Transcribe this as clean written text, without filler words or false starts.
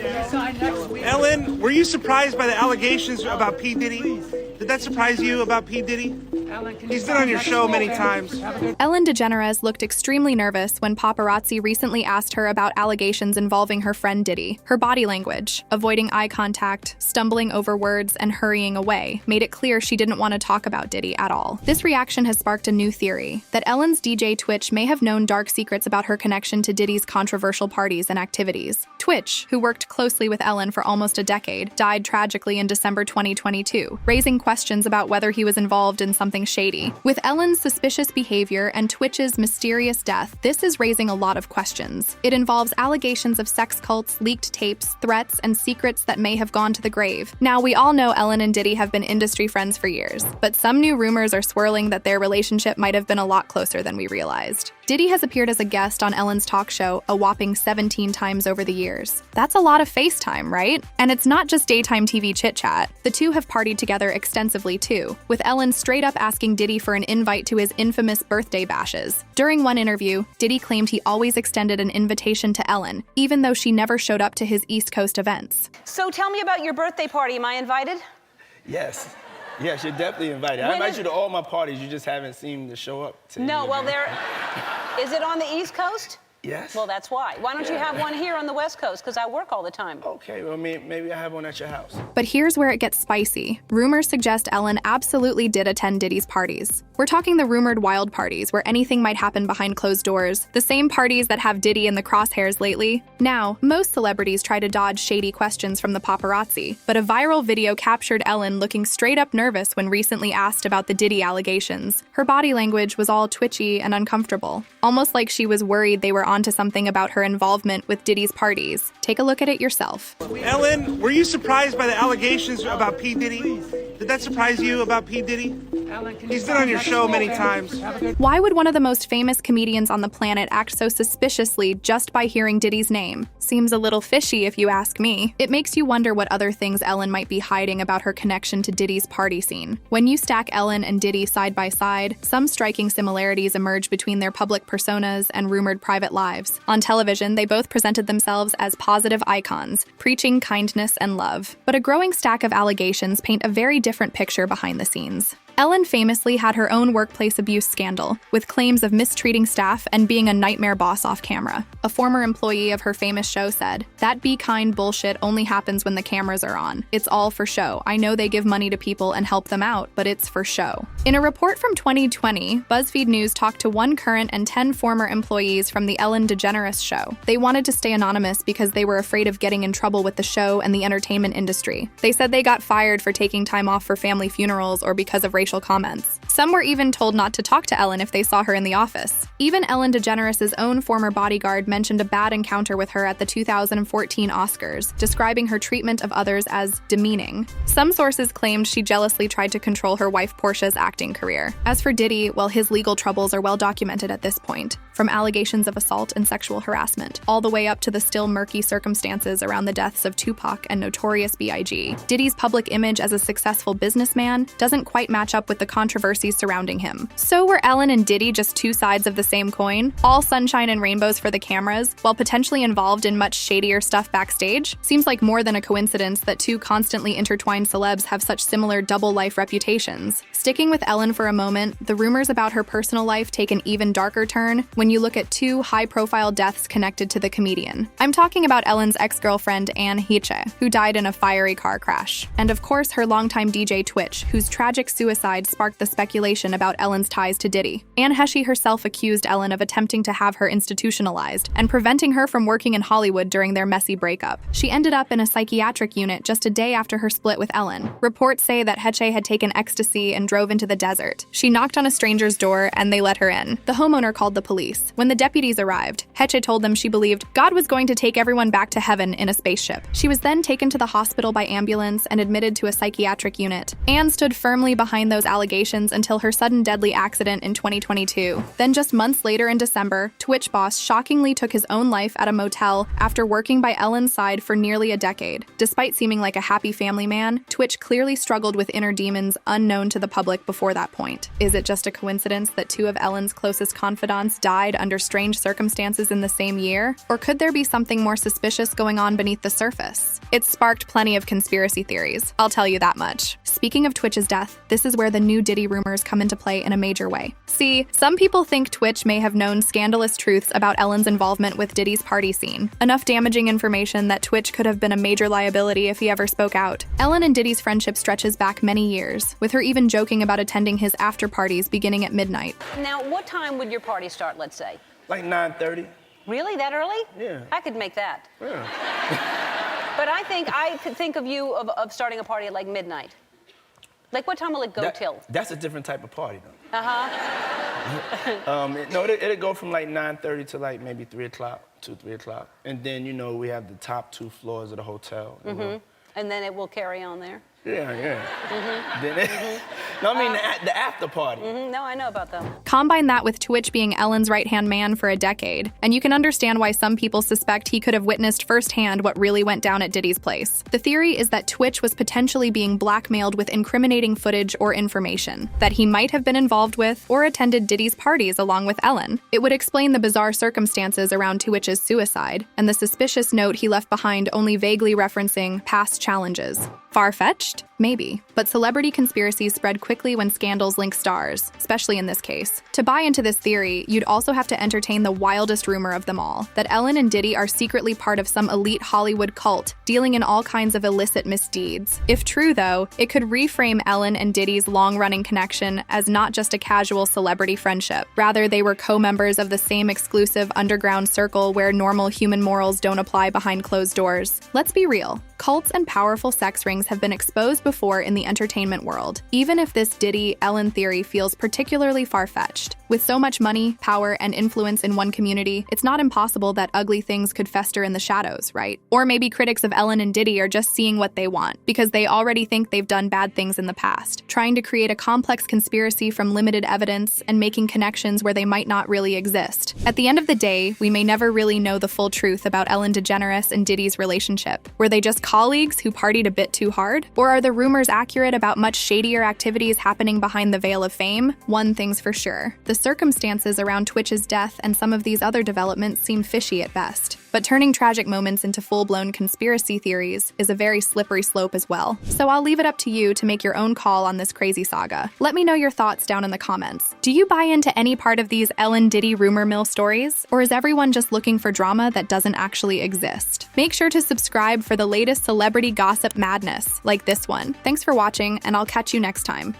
Ellen, were you surprised by the allegations about P. Diddy? Did that surprise you about P. Diddy? He's been on your show many times. Ellen DeGeneres looked extremely nervous when paparazzi recently asked her about allegations involving her friend Diddy. Her body language, avoiding eye contact, stumbling over words, and hurrying away, made it clear she didn't want to talk about Diddy at all. This reaction has sparked a new theory, that Ellen's DJ Twitch may have known dark secrets about her connection to Diddy's controversial parties and activities. Twitch, who worked closely with Ellen for almost a decade, died tragically in December 2022, raising questions about whether he was involved in something shady. With Ellen's suspicious behavior and Twitch's mysterious death, this is raising a lot of questions. It involves allegations of sex cults, leaked tapes, threats, and secrets that may have gone to the grave. Now, we all know Ellen and Diddy have been industry friends for years, but some new rumors are swirling that their relationship might have been a lot closer than we realized. Diddy has appeared as a guest on Ellen's talk show a whopping 17 times over the years. That's a lot of FaceTime, right? And it's not just daytime TV chit-chat. The two have partied together extensively too, with Ellen straight up asking Diddy for an invite to his infamous birthday bashes. During one interview, Diddy claimed he always extended an invitation to Ellen, even though she never showed up to his East Coast events. So tell me about your birthday party. Am I invited? Yes. Yes, you're definitely invited. I invite you to all my parties. You just haven't seemed to show up to No, any well, of them. is it on the East Coast? Yes. Well, that's why. Why don't you have one here on the West Coast? Because I work all the time. Okay, well, maybe I have one at your house. But here's where it gets spicy. Rumors suggest Ellen absolutely did attend Diddy's parties. We're talking the rumored wild parties where anything might happen behind closed doors, the same parties that have Diddy in the crosshairs lately. Now, most celebrities try to dodge shady questions from the paparazzi, but a viral video captured Ellen looking straight up nervous when recently asked about the Diddy allegations. Her body language was all twitchy and uncomfortable, almost like she was worried they were onto something about her involvement with Diddy's parties. Take a look at it yourself. Ellen, were you surprised by the allegations about P. Diddy? Did that surprise you about P. Diddy? He's been on your show many times. Why would one of the most famous comedians on the planet act so suspiciously just by hearing Diddy's name? Seems a little fishy if you ask me. It makes you wonder what other things Ellen might be hiding about her connection to Diddy's party scene. When you stack Ellen and Diddy side by side, some striking similarities emerge between their public personas and rumored private lives. On television, they both presented themselves as positive icons, preaching kindness and love. But a growing stack of allegations paint a very different picture behind the scenes. Ellen famously had her own workplace abuse scandal, with claims of mistreating staff and being a nightmare boss off camera. A former employee of her famous show said, "That be kind bullshit only happens when the cameras are on. It's all for show. I know they give money to people and help them out, but it's for show." In a report from 2020, BuzzFeed News talked to one current and 10 former employees from the Ellen DeGeneres show. They wanted to stay anonymous because they were afraid of getting in trouble with the show and the entertainment industry. They said they got fired for taking time off for family funerals or because of racial comments. Some were even told not to talk to Ellen if they saw her in the office. Even Ellen DeGeneres' own former bodyguard mentioned a bad encounter with her at the 2014 Oscars, describing her treatment of others as demeaning. Some sources claimed she jealously tried to control her wife Portia's acting career. As for Diddy, well, his legal troubles are well documented at this point, from allegations of assault and sexual harassment, all the way up to the still murky circumstances around the deaths of Tupac and Notorious B.I.G. Diddy's public image as a successful businessman doesn't quite match up with the controversies surrounding him. So were Ellen and Diddy just two sides of the same coin? All sunshine and rainbows for the cameras, while potentially involved in much shadier stuff backstage? Seems like more than a coincidence that two constantly intertwined celebs have such similar double-life reputations. Sticking with Ellen for a moment, the rumors about her personal life take an even darker turn when you look at two high-profile deaths connected to the comedian. I'm talking about Ellen's ex-girlfriend Anne Heche, who died in a fiery car crash, and of course her longtime DJ Twitch, whose tragic suicide sparked the speculation about Ellen's ties to Diddy. Anne Heche herself accused Ellen of attempting to have her institutionalized and preventing her from working in Hollywood during their messy breakup. She ended up in a psychiatric unit just a day after her split with Ellen. Reports say that Heche had taken ecstasy and drove into the desert. She knocked on a stranger's door and they let her in. The homeowner called the police. When the deputies arrived, Heche told them she believed God was going to take everyone back to heaven in a spaceship. She was then taken to the hospital by ambulance and admitted to a psychiatric unit. Anne stood firmly behind those allegations until her sudden deadly accident in 2022. Then just months later in December, Twitch boss shockingly took his own life at a motel after working by Ellen's side for nearly a decade. Despite seeming like a happy family man, Twitch clearly struggled with inner demons unknown to the public before that point. Is it just a coincidence that two of Ellen's closest confidants died died under strange circumstances in the same year? Or could there be something more suspicious going on beneath the surface? It's sparked plenty of conspiracy theories, I'll tell you that much. Speaking of Twitch's death, this is where the new Diddy rumors come into play in a major way. See, some people think Twitch may have known scandalous truths about Ellen's involvement with Diddy's party scene. Enough damaging information that Twitch could have been a major liability if he ever spoke out. Ellen and Diddy's friendship stretches back many years, with her even joking about attending his after parties beginning at midnight. Now, what time would your party start, let's say? Like 9:30. Really? That early? Yeah. I could make that. Yeah. But I could think of you of starting a party at like midnight. Like, what time will it go till? That's a different type of party, though. Uh-huh. No, it'll go from like 9:30 to like maybe 3 o'clock, 3 o'clock. And then, you know, we have the top 2 floors of the hotel. Mm-hmm. And then it will carry on there? Yeah. Then no, I mean the after party. No, I know about them. Combine that with Twitch being Ellen's right-hand man for a decade, and you can understand why some people suspect he could have witnessed firsthand what really went down at Diddy's place. The theory is that Twitch was potentially being blackmailed with incriminating footage or information that he might have been involved with or attended Diddy's parties along with Ellen. It would explain the bizarre circumstances around Twitch's suicide and the suspicious note he left behind only vaguely referencing past challenges. Far-fetched? Maybe. But celebrity conspiracies spread quickly when scandals link stars, especially in this case. To buy into this theory, you'd also have to entertain the wildest rumor of them all, that Ellen and Diddy are secretly part of some elite Hollywood cult, dealing in all kinds of illicit misdeeds. If true, though, it could reframe Ellen and Diddy's long-running connection as not just a casual celebrity friendship. Rather, they were co-members of the same exclusive underground circle where normal human morals don't apply behind closed doors. Let's be real. Cults and powerful sex rings have been exposed before in the entertainment world, even if this Diddy-Ellen theory feels particularly far-fetched. With so much money, power, and influence in one community, it's not impossible that ugly things could fester in the shadows, right? Or maybe critics of Ellen and Diddy are just seeing what they want, because they already think they've done bad things in the past, trying to create a complex conspiracy from limited evidence and making connections where they might not really exist. At the end of the day, we may never really know the full truth about Ellen DeGeneres and Diddy's relationship. Were they just colleagues who partied a bit too hard? Or are the rumors accurate about much shadier activities happening behind the veil of fame? One thing's for sure. The circumstances around Twitch's death and some of these other developments seem fishy at best. But turning tragic moments into full-blown conspiracy theories is a very slippery slope as well. So I'll leave it up to you to make your own call on this crazy saga. Let me know your thoughts down in the comments. Do you buy into any part of these Ellen Diddy rumor mill stories? Or is everyone just looking for drama that doesn't actually exist? Make sure to subscribe for the latest celebrity gossip madness like this one. Thanks for watching, and I'll catch you next time.